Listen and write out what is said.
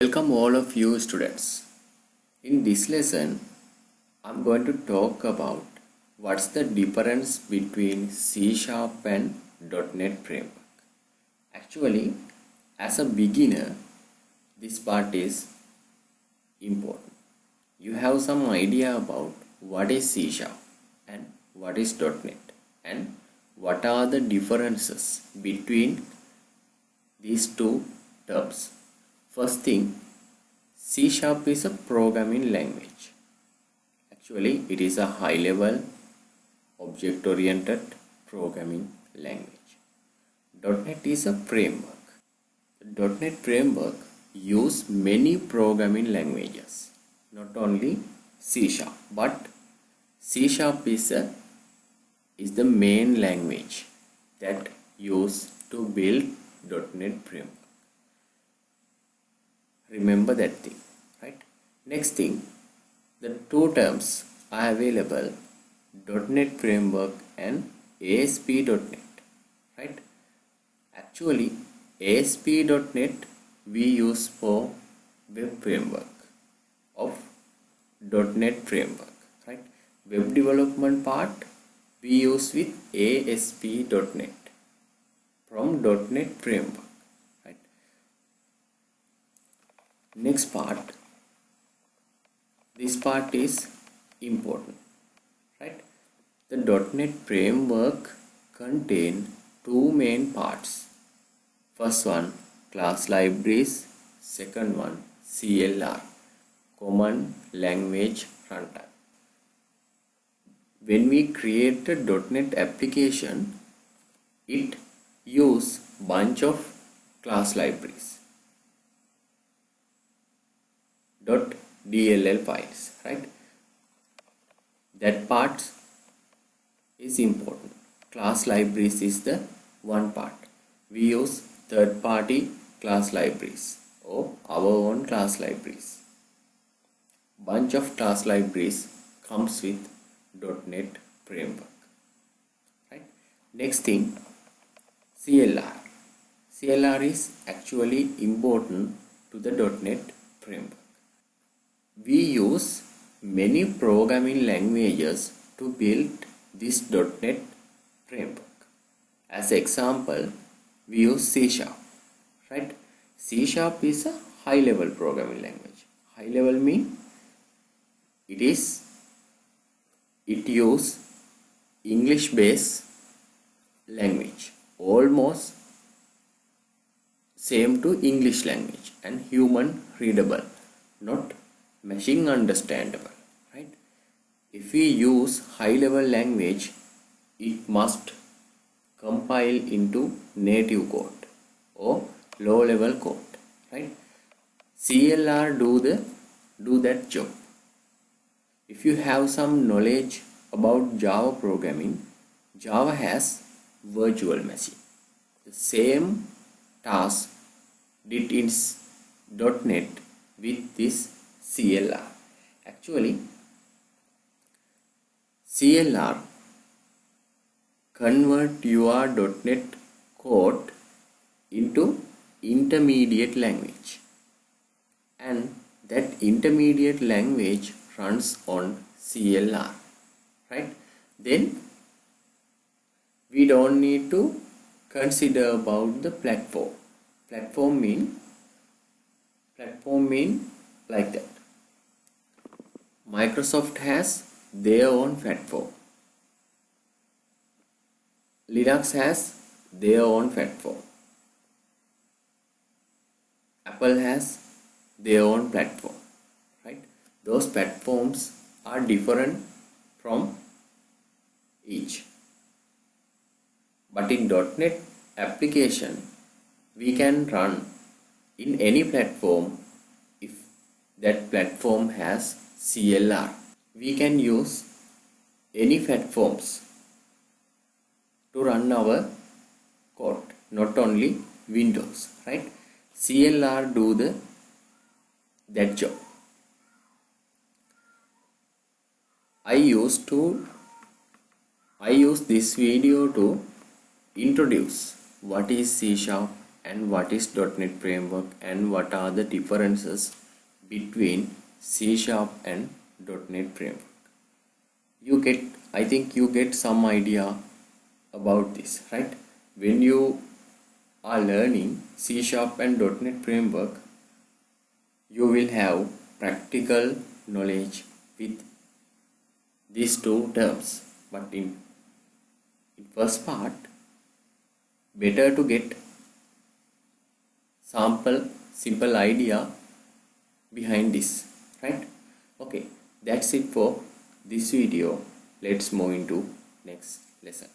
Welcome all of you students. In this lesson, I'm going to talk about what's the difference between C Sharp and .NET Framework. Actually, as a beginner, this part is important. You have some idea about what is C Sharp and what is .NET and what are the differences between these two terms. First thing, C Sharp is a programming language. Actually, it is a high-level, object-oriented programming language. .NET is a framework. The .NET framework uses many programming languages, not only C Sharp, but C Sharp is the main language that used to build .NET framework. Remember that thing, right? Next thing, the two terms are available, .NET Framework and ASP.NET, right? Actually, ASP.NET we use for web framework of .NET Framework, right? Web development part we use with ASP.NET from .NET Framework. Next part, this part is important, right? The .NET framework contains two main parts. First one, class libraries. Second one, CLR, Common Language Runtime. When we create a .NET application, it uses bunch of class libraries. .dll files, right? That part is important. Class libraries is the one part. We use third-party class libraries or our own class libraries. Bunch of class libraries comes with .NET framework, right? Next thing, CLR. CLR is actually important to the .NET framework. We use many programming languages to build this .NET framework. As example, we use C Sharp, right? C Sharp is a high-level programming language. High-level means it uses English-based language, almost same to English language and human readable, not machine understandable, right? If we use high level language, it must compile into native code or low level code, right? CLR do that job. If you have some knowledge about Java programming, Java has virtual machine. The same task did in .NET with this CLR. Actually, CLR convert your .NET code into intermediate language, and that intermediate language runs on CLR, right? Then we don't need to consider about the platform. Platform mean like that. Microsoft has their own platform. Linux has their own platform. Apple has their own platform, right? Those platforms are different from each. But in .NET application, we can run in any platform if that platform has CLR. We can use any platforms to run our code, not only Windows, right? CLR do that job. I use this video to introduce what is C Sharp and what is .NET Framework and what are the differences between C# and .NET Framework. I think you get some idea about this, right? When you are learning C# and .NET Framework, you will have practical knowledge with these two terms. But in first part, better to get simple idea behind this, right? Okay, that's it for this video. Let's move into next lesson.